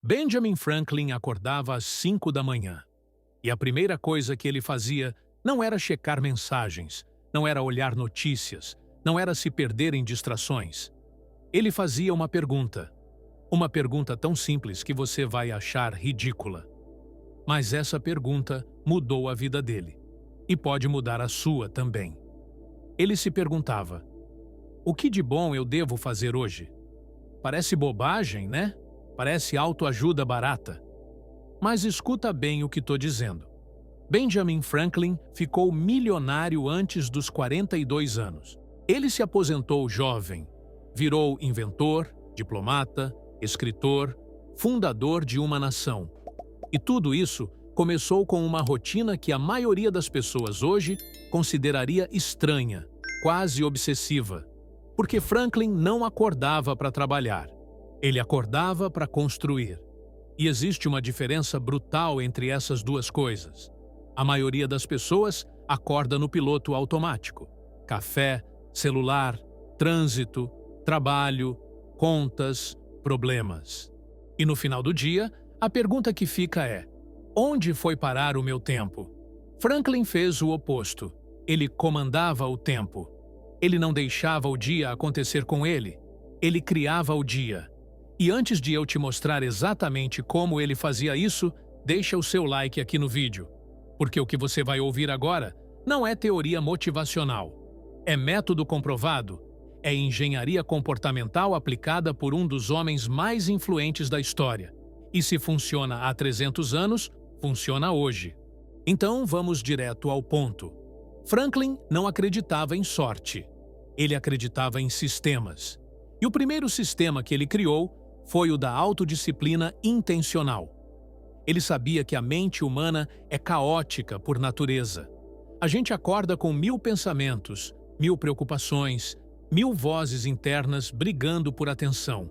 Benjamin Franklin acordava às 5 da manhã. E a primeira coisa que ele fazia não era checar mensagens, não era olhar notícias, não era se perder em distrações. Ele fazia uma pergunta. Uma pergunta tão simples que você vai achar ridícula. Mas essa pergunta mudou a vida dele. E pode mudar a sua também. Ele se perguntava: o que de bom eu devo fazer hoje? Parece bobagem, né? Parece autoajuda barata. Mas escuta bem o que estou dizendo. Benjamin Franklin ficou milionário antes dos 42 anos. Ele se aposentou jovem, virou inventor, diplomata, escritor, fundador de uma nação. E tudo isso começou com uma rotina que a maioria das pessoas hoje consideraria estranha, quase obsessiva. Porque Franklin não acordava para trabalhar. Ele acordava para construir. E existe uma diferença brutal entre essas duas coisas. A maioria das pessoas acorda no piloto automático. Café, celular, trânsito, trabalho, contas, problemas. E no final do dia, a pergunta que fica é: onde foi parar o meu tempo? Franklin fez o oposto. Ele comandava o tempo. Ele não deixava o dia acontecer com ele. Ele criava o dia. E antes de eu te mostrar exatamente como ele fazia isso, deixa o seu like aqui no vídeo. Porque o que você vai ouvir agora não é teoria motivacional. É método comprovado. É engenharia comportamental aplicada por um dos homens mais influentes da história. E se funciona há 300 anos, funciona hoje. Então vamos direto ao ponto. Franklin não acreditava em sorte. Ele acreditava em sistemas. E o primeiro sistema que ele criou foi o da autodisciplina intencional. Ele sabia que a mente humana é caótica por natureza. A gente acorda com 1000 pensamentos, 1000 preocupações, 1000 vozes internas brigando por atenção.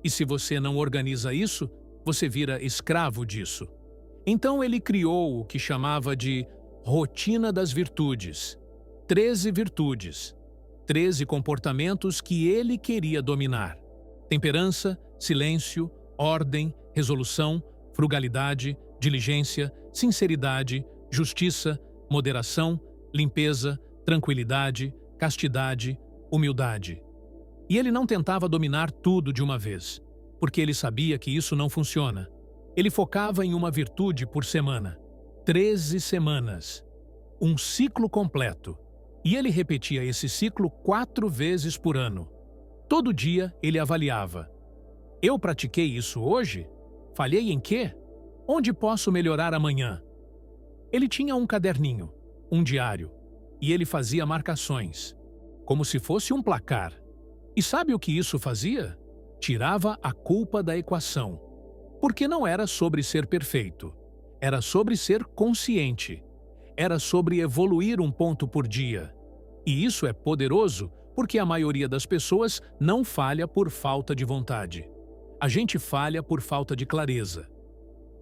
E se você não organiza isso, você vira escravo disso. Então ele criou o que chamava de rotina das virtudes. 13 virtudes. 13 comportamentos que ele queria dominar. Temperança, silêncio, ordem, resolução, frugalidade, diligência, sinceridade, justiça, moderação, limpeza, tranquilidade, castidade, humildade. E ele não tentava dominar tudo de uma vez, porque ele sabia que isso não funciona. Ele focava em uma virtude por semana. 13 semanas. Um ciclo completo. E ele repetia esse ciclo 4 vezes por ano. Todo dia ele avaliava. Eu pratiquei isso hoje? Falhei em quê? Onde posso melhorar amanhã? Ele tinha um caderninho, um diário, e ele fazia marcações, como se fosse um placar. E sabe o que isso fazia? Tirava a culpa da equação. Porque não era sobre ser perfeito. Era sobre ser consciente. Era sobre evoluir um ponto por dia. E isso é poderoso porque a maioria das pessoas não falha por falta de vontade. A gente falha por falta de clareza.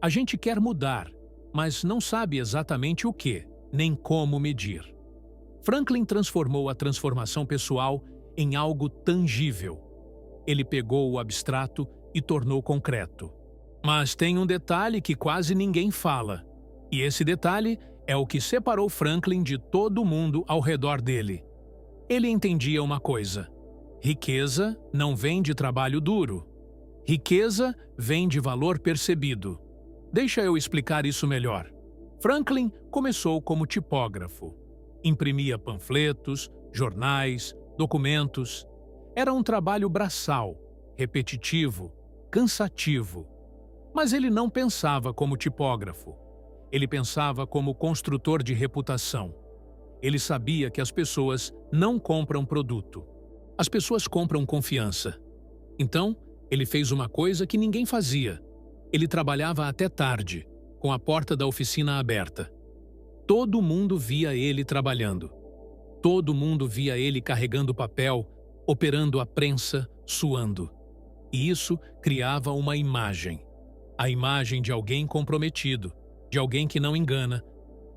A gente quer mudar, mas não sabe exatamente o que, nem como medir. Franklin transformou a transformação pessoal em algo tangível. Ele pegou o abstrato e tornou concreto. Mas tem um detalhe que quase ninguém fala. E esse detalhe é o que separou Franklin de todo mundo ao redor dele. Ele entendia uma coisa: riqueza não vem de trabalho duro. Riqueza vem de valor percebido. Deixa eu explicar isso melhor. Franklin começou como tipógrafo. Imprimia panfletos, jornais, documentos. Era um trabalho braçal, repetitivo, cansativo. Mas ele não pensava como tipógrafo. Ele pensava como construtor de reputação. Ele sabia que as pessoas não compram produto. As pessoas compram confiança. Então, ele fez uma coisa que ninguém fazia. Ele trabalhava até tarde, com a porta da oficina aberta. Todo mundo via ele trabalhando. Todo mundo via ele carregando papel, operando a prensa, suando. E isso criava uma imagem. A imagem de alguém comprometido, de alguém que não engana,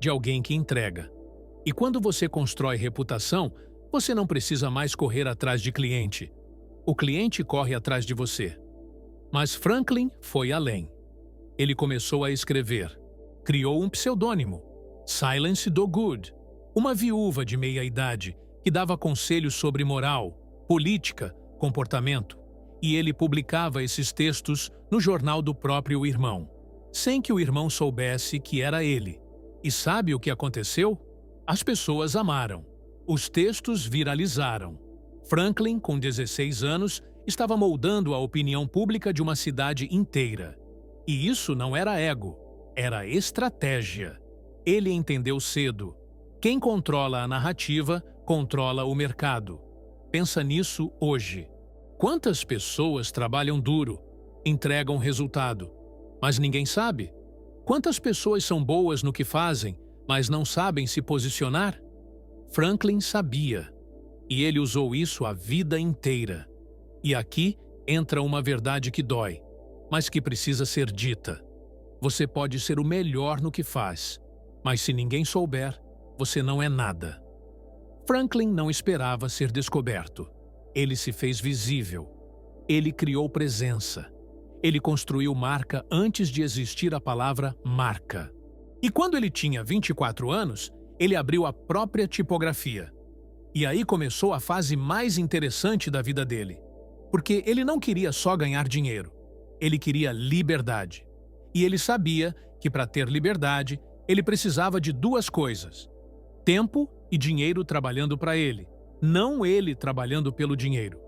de alguém que entrega. E quando você constrói reputação, você não precisa mais correr atrás de cliente. O cliente corre atrás de você. Mas Franklin foi além. Ele começou a escrever. Criou um pseudônimo, Silence Dogood, uma viúva de meia-idade que dava conselhos sobre moral, política, comportamento, e ele publicava esses textos no jornal do próprio irmão, sem que o irmão soubesse que era ele. E sabe o que aconteceu? As pessoas amaram. Os textos viralizaram. Franklin, com 16 anos, estava moldando a opinião pública de uma cidade inteira. E isso não era ego, era estratégia. Ele entendeu cedo. Quem controla a narrativa, controla o mercado. Pensa nisso hoje. Quantas pessoas trabalham duro, entregam resultado, mas ninguém sabe? Quantas pessoas são boas no que fazem, mas não sabem se posicionar? Franklin sabia, e ele usou isso a vida inteira. E aqui entra uma verdade que dói, mas que precisa ser dita. Você pode ser o melhor no que faz, mas se ninguém souber, você não é nada. Franklin não esperava ser descoberto. Ele se fez visível. Ele criou presença. Ele construiu marca antes de existir a palavra marca. E quando ele tinha 24 anos, ele abriu a própria tipografia. E aí começou a fase mais interessante da vida dele. Porque ele não queria só ganhar dinheiro. Ele queria liberdade. E ele sabia que para ter liberdade, ele precisava de duas coisas: tempo e dinheiro trabalhando para ele, não ele trabalhando pelo dinheiro.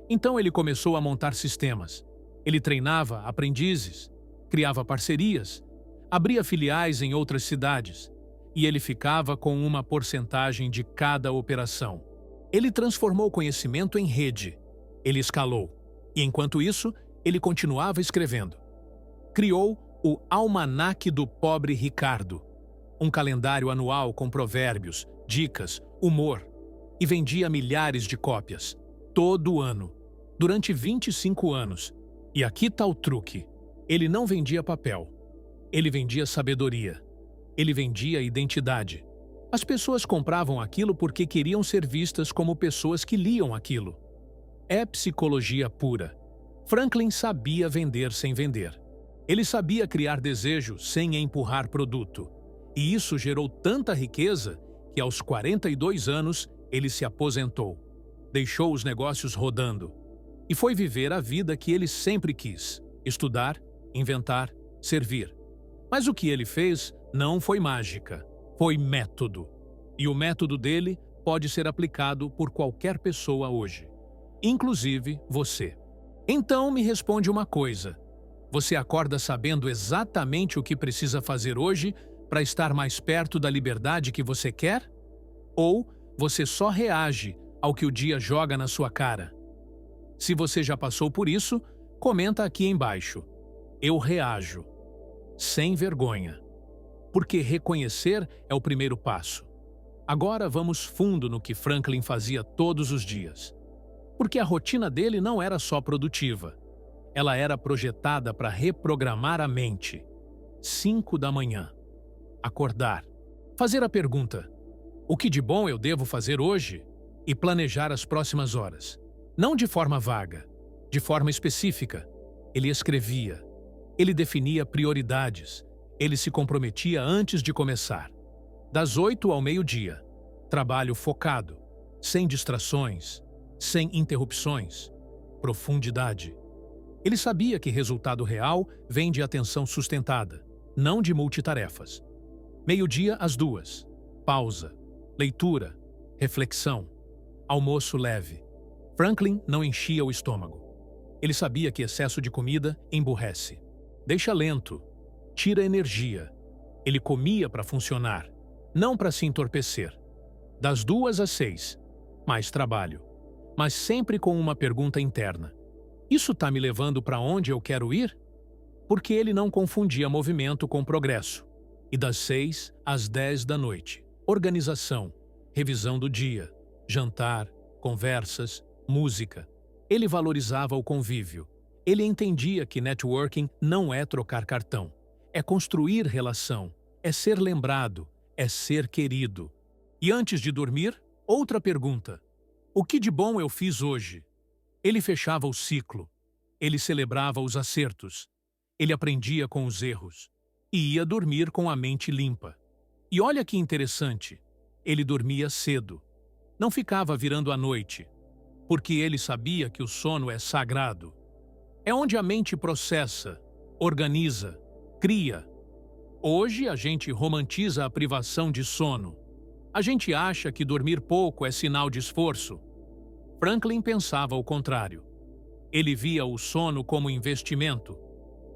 Então ele começou a montar sistemas. Ele treinava aprendizes, criava parcerias, abria filiais em outras cidades, e ele ficava com uma porcentagem de cada operação. Ele transformou o conhecimento em rede. Ele escalou. E enquanto isso, ele continuava escrevendo. Criou o Almanaque do Pobre Ricardo, um calendário anual com provérbios, dicas, humor, e vendia milhares de cópias, todo ano, durante 25 anos. E aqui está o truque. Ele não vendia papel. Ele vendia sabedoria. Ele vendia identidade. As pessoas compravam aquilo porque queriam ser vistas como pessoas que liam aquilo. É psicologia pura. Franklin sabia vender sem vender. Ele sabia criar desejo sem empurrar produto. E isso gerou tanta riqueza que aos 42 anos ele se aposentou. Deixou os negócios rodando. E foi viver a vida que ele sempre quis: estudar, inventar, servir. Mas o que ele fez não foi mágica, foi método. E o método dele pode ser aplicado por qualquer pessoa hoje, inclusive você. Então me responde uma coisa: você acorda sabendo exatamente o que precisa fazer hoje para estar mais perto da liberdade que você quer? Ou você só reage ao que o dia joga na sua cara? Se você já passou por isso, comenta aqui embaixo. Eu reajo. Sem vergonha. Porque reconhecer é o primeiro passo. Agora vamos fundo no que Franklin fazia todos os dias. Porque a rotina dele não era só produtiva. Ela era projetada para reprogramar a mente. 5 da manhã. Acordar. Fazer a pergunta: o que de bom eu devo fazer hoje? E planejar as próximas horas. Não de forma vaga, de forma específica. Ele escrevia. Ele definia prioridades. Ele se comprometia antes de começar. Das 8 ao meio-dia. Trabalho focado, sem distrações, sem interrupções. Profundidade. Ele sabia que resultado real vem de atenção sustentada, não de multitarefas. Meio-dia às 2. Pausa. Leitura. Reflexão. Almoço leve. Franklin não enchia o estômago. Ele sabia que excesso de comida emburrece. Deixa lento. Tira energia. Ele comia para funcionar, não para se entorpecer. Das 2 às 6. Mais trabalho. Mas sempre com uma pergunta interna: isso está me levando para onde eu quero ir? Porque ele não confundia movimento com progresso. E das 6 às 10 da noite. Organização, revisão do dia, jantar, conversas, música. Ele valorizava o convívio. Ele entendia que networking não é trocar cartão. É construir relação. É ser lembrado. É ser querido. E antes de dormir, outra pergunta: o que de bom eu fiz hoje? Ele fechava o ciclo. Ele celebrava os acertos. Ele aprendia com os erros. E ia dormir com a mente limpa. E olha que interessante, ele dormia cedo. Não ficava virando à noite, porque ele sabia que o sono é sagrado. É onde a mente processa, organiza, cria. Hoje a gente romantiza a privação de sono. A gente acha que dormir pouco é sinal de esforço. Franklin pensava o contrário. Ele via o sono como investimento.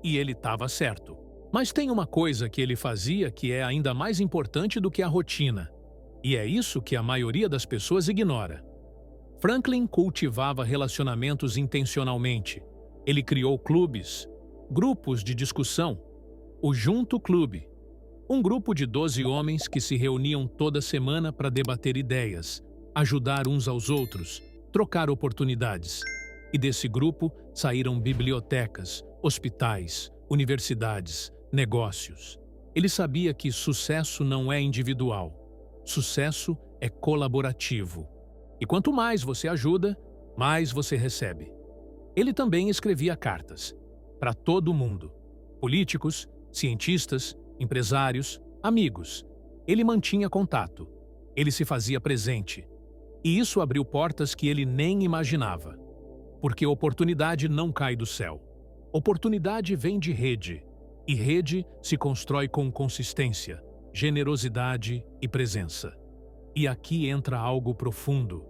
E ele estava certo. Mas tem uma coisa que ele fazia que é ainda mais importante do que a rotina. E é isso que a maioria das pessoas ignora. Franklin cultivava relacionamentos intencionalmente. Ele criou clubes, grupos de discussão, o Junto Clube, um grupo de 12 homens que se reuniam toda semana para debater ideias, ajudar uns aos outros, trocar oportunidades. E desse grupo saíram bibliotecas, hospitais, universidades, negócios. Ele sabia que sucesso não é individual. Sucesso é colaborativo. E quanto mais você ajuda, mais você recebe. Ele também escrevia cartas para todo mundo. Políticos, cientistas, empresários, amigos. Ele mantinha contato. Ele se fazia presente. E isso abriu portas que ele nem imaginava. Porque oportunidade não cai do céu. Oportunidade vem de rede. E rede se constrói com consistência, generosidade e presença. E aqui entra algo profundo.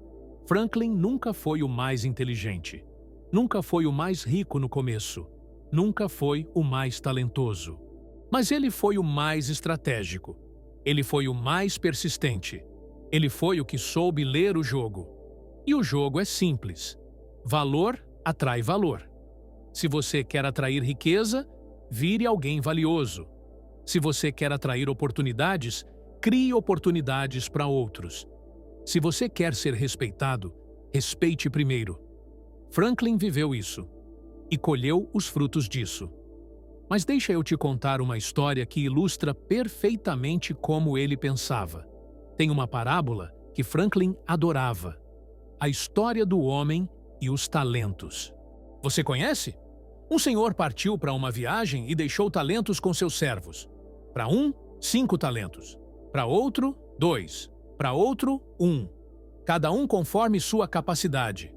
Franklin nunca foi o mais inteligente. Nunca foi o mais rico no começo. Nunca foi o mais talentoso. Mas ele foi o mais estratégico. Ele foi o mais persistente. Ele foi o que soube ler o jogo. E o jogo é simples. Valor atrai valor. Se você quer atrair riqueza, vire alguém valioso. Se você quer atrair oportunidades, crie oportunidades para outros. Se você quer ser respeitado, respeite primeiro. Franklin viveu isso e colheu os frutos disso. Mas deixa eu te contar uma história que ilustra perfeitamente como ele pensava. Tem uma parábola que Franklin adorava. A história do homem e os talentos. Você conhece? Um senhor partiu para uma viagem e deixou talentos com seus servos. Para um, 5 talentos. Para outro, 2. Para outro, 1. Cada um conforme sua capacidade.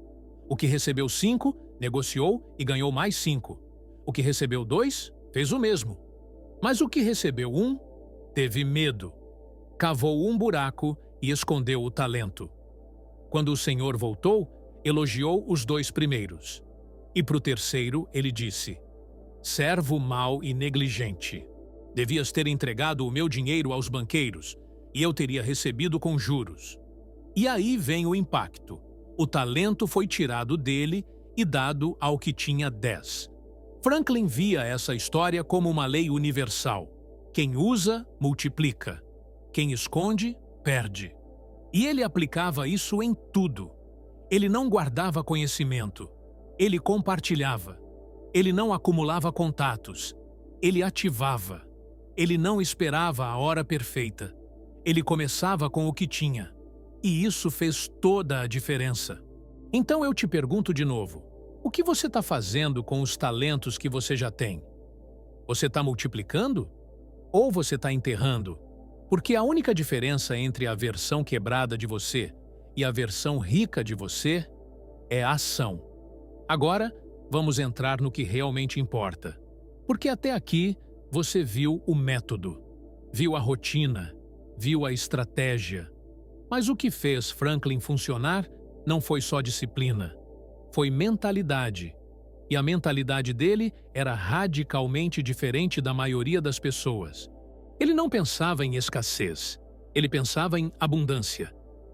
O que recebeu 5, negociou e ganhou mais 5. O que recebeu 2, fez o mesmo. Mas o que recebeu 1, teve medo. Cavou um buraco e escondeu o talento. Quando o senhor voltou, elogiou os 2 primeiros. E para o terceiro ele disse: servo mau e negligente. Devias ter entregado o meu dinheiro aos banqueiros, e eu teria recebido com juros. E aí vem o impacto. O talento foi tirado dele e dado ao que tinha 10. Franklin via essa história como uma lei universal. Quem usa, multiplica. Quem esconde, perde. E ele aplicava isso em tudo. Ele não guardava conhecimento. Ele compartilhava. Ele não acumulava contatos. Ele ativava. Ele não esperava a hora perfeita. Ele começava com o que tinha. E isso fez toda a diferença. Então eu te pergunto de novo, o que você está fazendo com os talentos que você já tem? Você está multiplicando? Ou você está enterrando? Porque a única diferença entre a versão quebrada de você e a versão rica de você é a ação. Agora, vamos entrar no que realmente importa. Porque até aqui, você viu o método, viu a rotina, viu a estratégia. Mas o que fez Franklin funcionar não foi só disciplina, foi mentalidade. E a mentalidade dele era radicalmente diferente da maioria das pessoas. Ele não pensava em escassez, ele pensava em abundância.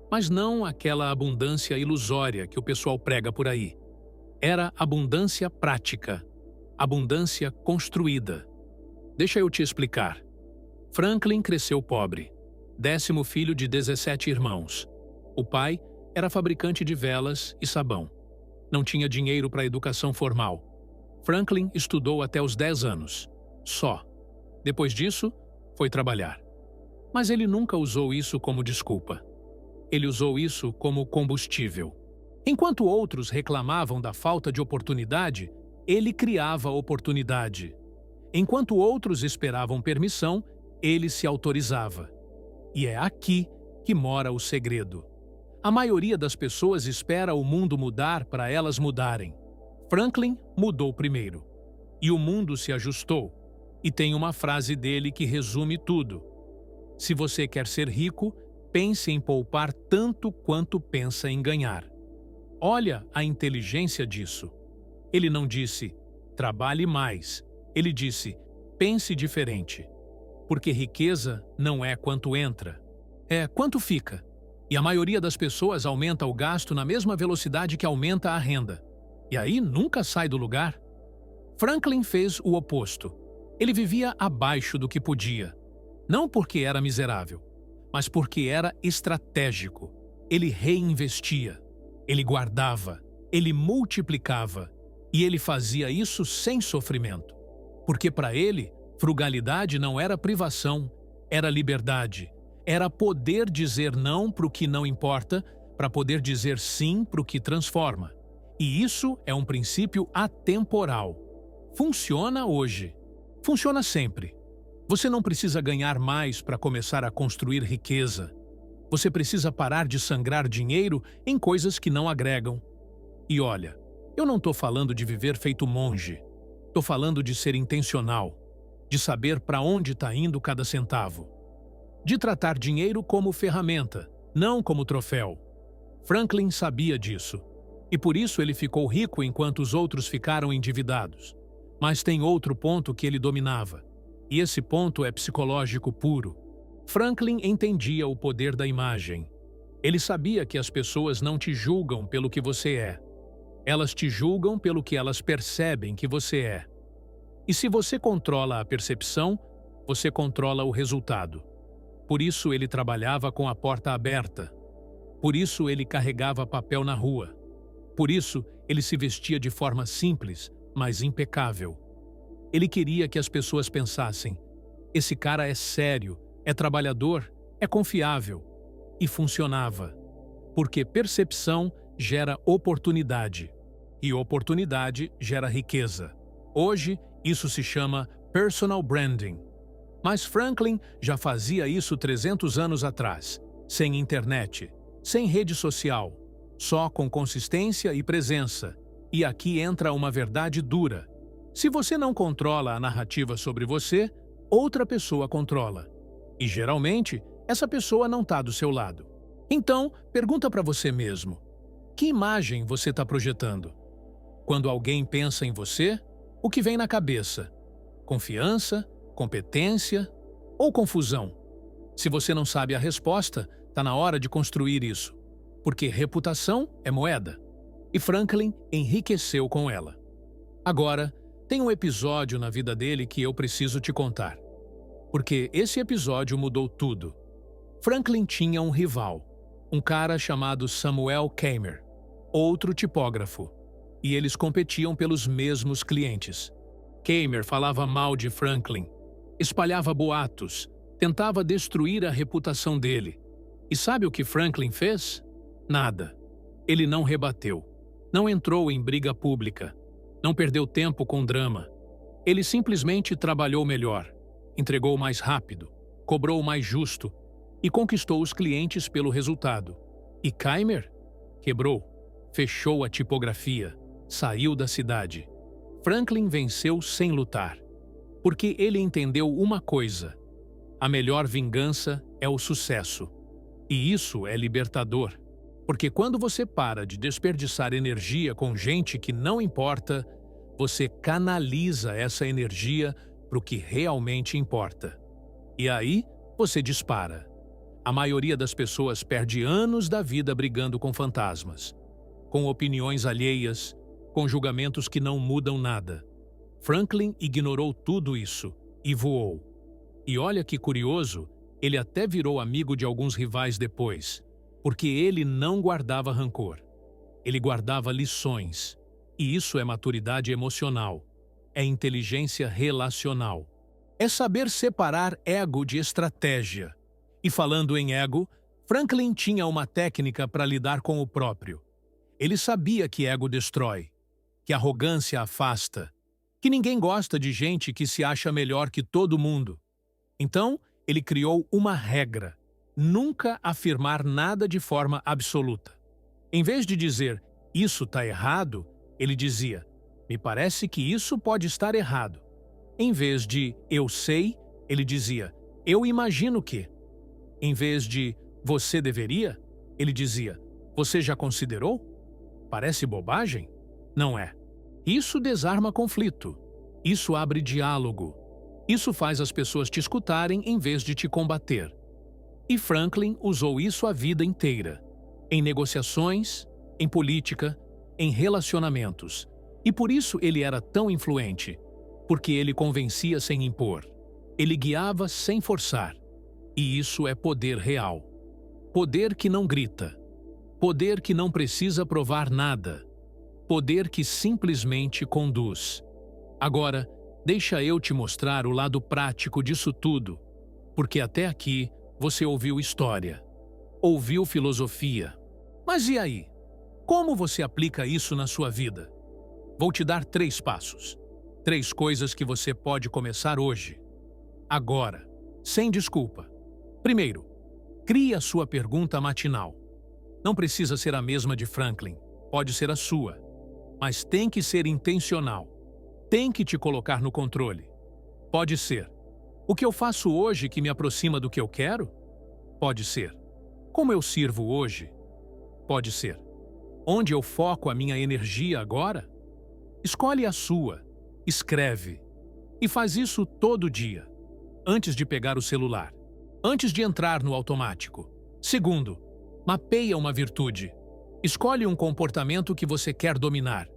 Mas não aquela abundância ilusória que o pessoal prega por aí. Era abundância prática, abundância construída. Deixa eu te explicar. Franklin cresceu pobre, 10º filho de 17 irmãos. O pai era fabricante de velas e sabão. Não tinha dinheiro para a educação formal. Franklin estudou até os 10 anos, só. Depois disso, foi trabalhar. Mas ele nunca usou isso como desculpa. Ele usou isso como combustível. Enquanto outros reclamavam da falta de oportunidade, Ele criava oportunidade. Enquanto outros esperavam permissão, ele se autorizava. E é aqui que mora o segredo. A maioria das pessoas espera o mundo mudar para elas mudarem. Franklin mudou primeiro. E o mundo se ajustou. E tem uma frase dele que resume tudo. Se você quer ser rico, pense em poupar tanto quanto pensa em ganhar. Olha a inteligência disso. Ele não disse, trabalhe mais. Ele disse, pense diferente. Porque riqueza não é quanto entra, é quanto fica. E a maioria das pessoas aumenta o gasto na mesma velocidade que aumenta a renda. E aí nunca sai do lugar. Franklin fez o oposto. Ele vivia abaixo do que podia. Não porque era miserável, mas porque era estratégico. Ele reinvestia, ele guardava, ele multiplicava. E ele fazia isso sem sofrimento. Porque para ele, frugalidade não era privação, era liberdade. Era poder dizer não para o que não importa, para poder dizer sim para o que transforma. E isso é um princípio atemporal. Funciona hoje. Funciona sempre. Você não precisa ganhar mais para começar a construir riqueza. Você precisa parar de sangrar dinheiro em coisas que não agregam. E olha, eu não estou falando de viver feito monge. Estou falando de ser intencional, de saber para onde está indo cada centavo. De tratar dinheiro como ferramenta, não como troféu. Franklin sabia disso. E por isso ele ficou rico enquanto os outros ficaram endividados. Mas tem outro ponto que ele dominava. E esse ponto é psicológico puro. Franklin entendia o poder da imagem. Ele sabia que as pessoas não te julgam pelo que você é. Elas te julgam pelo que elas percebem que você é. E se você controla a percepção, você controla o resultado. Por isso ele trabalhava com a porta aberta. Por isso ele carregava papel na rua. Por isso ele se vestia de forma simples, mas impecável. Ele queria que as pessoas pensassem: esse cara é sério, é trabalhador, é confiável. E funcionava. Porque percepção gera oportunidade. E oportunidade gera riqueza. Hoje, isso se chama personal branding. Mas Franklin já fazia isso 300 anos atrás, sem internet, sem rede social, só com consistência e presença. E aqui entra uma verdade dura. Se você não controla a narrativa sobre você, outra pessoa controla. E geralmente, essa pessoa não está do seu lado. Então, pergunta para você mesmo: que imagem você está projetando? Quando alguém pensa em você, o que vem na cabeça? Confiança, competência ou confusão? Se você não sabe a resposta, está na hora de construir isso. Porque reputação é moeda. E Franklin enriqueceu com ela. Agora, tem um episódio na vida dele que eu preciso te contar. Porque esse episódio mudou tudo. Franklin tinha um rival, um cara chamado Samuel Kramer, outro tipógrafo. E eles competiam pelos mesmos clientes. Kramer falava mal de Franklin, espalhava boatos, tentava destruir a reputação dele. E sabe o que Franklin fez? Nada. Ele não rebateu, não entrou em briga pública, não perdeu tempo com drama. Ele simplesmente trabalhou melhor, entregou mais rápido, cobrou mais justo e conquistou os clientes pelo resultado. E Kramer quebrou, fechou a tipografia, saiu da cidade. Franklin venceu sem lutar, porque ele entendeu uma coisa: a melhor vingança é o sucesso. E isso é libertador, porque quando você para de desperdiçar energia com gente que não importa, você canaliza essa energia para o que realmente importa. E aí, você dispara. A maioria das pessoas perde anos da vida brigando com fantasmas, com opiniões alheias, com julgamentos que não mudam nada. Franklin ignorou tudo isso e voou. E olha que curioso, ele até virou amigo de alguns rivais depois, porque ele não guardava rancor. Ele guardava lições. E isso é maturidade emocional. É inteligência relacional. É saber separar ego de estratégia. E falando em ego, Franklin tinha uma técnica para lidar com o próprio. Ele sabia que ego destrói. que a arrogância afasta, que ninguém gosta de gente que se acha melhor que todo mundo. Então, ele criou uma regra: nunca afirmar nada de forma absoluta. Em vez de dizer, isso está errado, ele dizia, me parece que isso pode estar errado. Em vez de, eu sei, ele dizia, eu imagino que. Em vez de, você deveria, ele dizia, você já considerou? Parece bobagem? Não é. Isso desarma conflito. Isso abre diálogo. Isso faz as pessoas te escutarem em vez de te combater. E Franklin usou isso a vida inteira. Em negociações, em política, em relacionamentos. E por isso ele era tão influente. Porque ele convencia sem impor. Ele guiava sem forçar. E isso é poder real. Poder que não grita. Poder que não precisa provar nada. Poder que simplesmente conduz. Agora, deixa eu te mostrar o lado prático disso tudo. Porque até aqui você ouviu história. Ouviu filosofia. Mas e aí? Como você aplica isso na sua vida? Vou te dar 3 passos. 3 coisas que você pode começar hoje. Agora, sem desculpa. Primeiro, crie a sua pergunta matinal. Não precisa ser a mesma de Franklin, pode ser a sua. Mas tem que ser intencional. Tem que te colocar no controle. Pode ser, o que eu faço hoje que me aproxima do que eu quero? Pode ser, como eu sirvo hoje? Pode ser, onde eu foco a minha energia agora? Escolhe a sua, escreve. E faz isso todo dia, antes de pegar o celular, antes de entrar no automático. Segundo, mapeia uma virtude. Escolhe um comportamento que você quer dominar.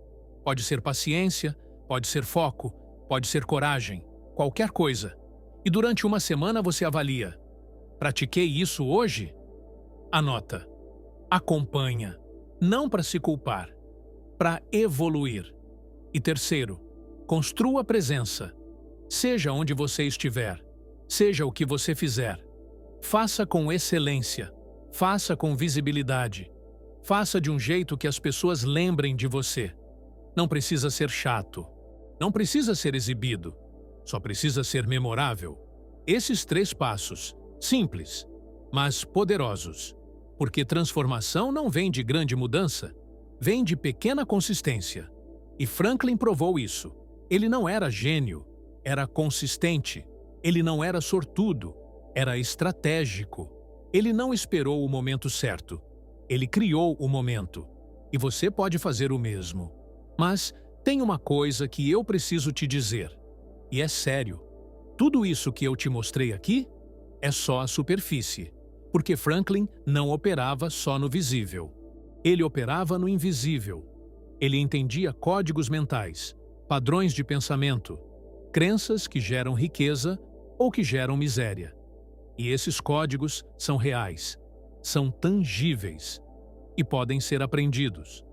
Pode ser paciência, pode ser foco, pode ser coragem, qualquer coisa. E durante uma semana você avalia. Pratiquei isso hoje? Anota. Acompanha. Não para se culpar, para evoluir. E terceiro, construa presença. Seja onde você estiver, seja o que você fizer. Faça com excelência, faça com visibilidade. Faça de um jeito que as pessoas lembrem de você. Não precisa ser chato. Não precisa ser exibido. Só precisa ser memorável. Esses 3 passos, simples, mas poderosos. Porque transformação não vem de grande mudança, vem de pequena consistência. E Franklin provou isso. Ele não era gênio, era consistente. Ele não era sortudo, era estratégico. Ele não esperou o momento certo. Ele criou o momento. E você pode fazer o mesmo. Mas tem uma coisa que eu preciso te dizer. E é sério. Tudo isso que eu te mostrei aqui é só a superfície. Porque Franklin não operava só no visível. Ele operava no invisível. Ele entendia códigos mentais, padrões de pensamento, crenças que geram riqueza ou que geram miséria. E esses códigos são reais, são tangíveis e podem ser aprendidos.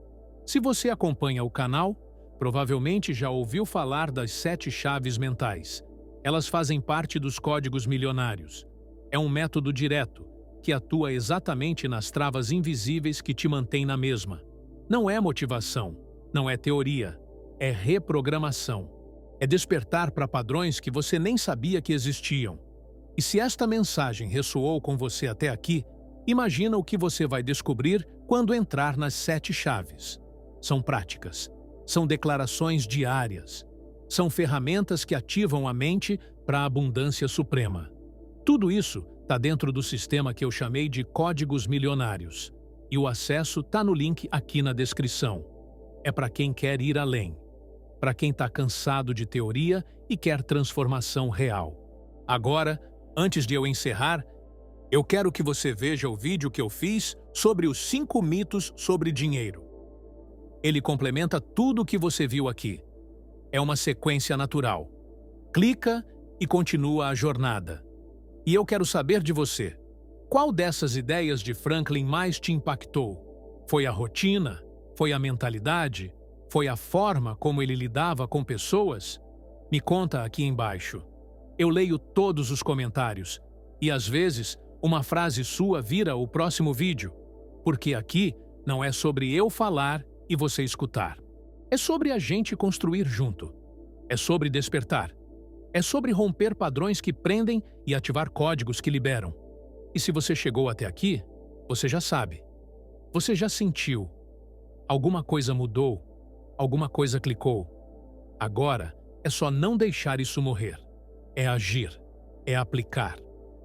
Se você acompanha o canal, provavelmente já ouviu falar das 7 chaves mentais. Elas fazem parte dos códigos milionários. É um método direto, que atua exatamente nas travas invisíveis que te mantêm na mesma. Não é motivação, não é teoria, é reprogramação. É despertar para padrões que você nem sabia que existiam. E se esta mensagem ressoou com você até aqui, imagina o que você vai descobrir quando entrar nas 7 chaves. São práticas, são declarações diárias, são ferramentas que ativam a mente para a abundância suprema. Tudo isso está dentro do sistema que eu chamei de códigos milionários. E o acesso está no link aqui na descrição. É para quem quer ir além. Para quem está cansado de teoria e quer transformação real. Agora, antes de eu encerrar, eu quero que você veja o vídeo que eu fiz sobre os 5 mitos sobre dinheiro. Ele complementa tudo o que você viu aqui. É uma sequência natural. Clica e continua a jornada. E eu quero saber de você. Qual dessas ideias de Franklin mais te impactou? Foi a rotina? Foi a mentalidade? Foi a forma como ele lidava com pessoas? Me conta aqui embaixo. Eu leio todos os comentários. E às vezes, uma frase sua vira o próximo vídeo. Porque aqui não é sobre eu falar e você escutar. É sobre a gente construir junto. É sobre despertar. É sobre romper padrões que prendem e ativar códigos que liberam. E se você chegou até aqui, você já sabe. Você já sentiu. Alguma coisa mudou. Alguma coisa clicou. Agora é só não deixar isso morrer. É agir. É aplicar.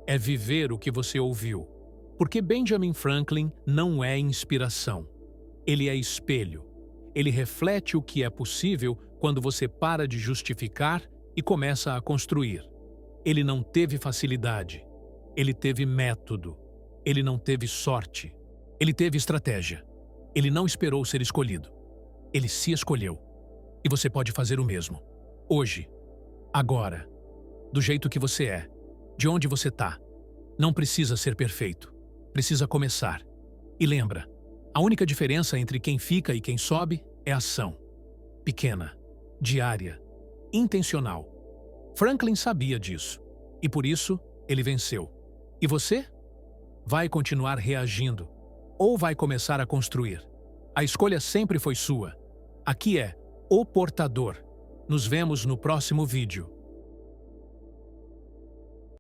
É viver o que você ouviu. Porque Benjamin Franklin não é inspiração. Ele é espelho. Ele reflete o que é possível quando você para de justificar e começa a construir. Ele não teve facilidade. Ele teve método. Ele não teve sorte. Ele teve estratégia. Ele não esperou ser escolhido. Ele se escolheu. E você pode fazer o mesmo. Hoje. Agora. Do jeito que você é. De onde você está. Não precisa ser perfeito. Precisa começar. E lembra, a única diferença entre quem fica e quem sobe é a ação. Pequena. Diária. Intencional. Franklin sabia disso. E por isso, ele venceu. E você? Vai continuar reagindo? Ou vai começar a construir? A escolha sempre foi sua. Aqui é O Portador. Nos vemos no próximo vídeo.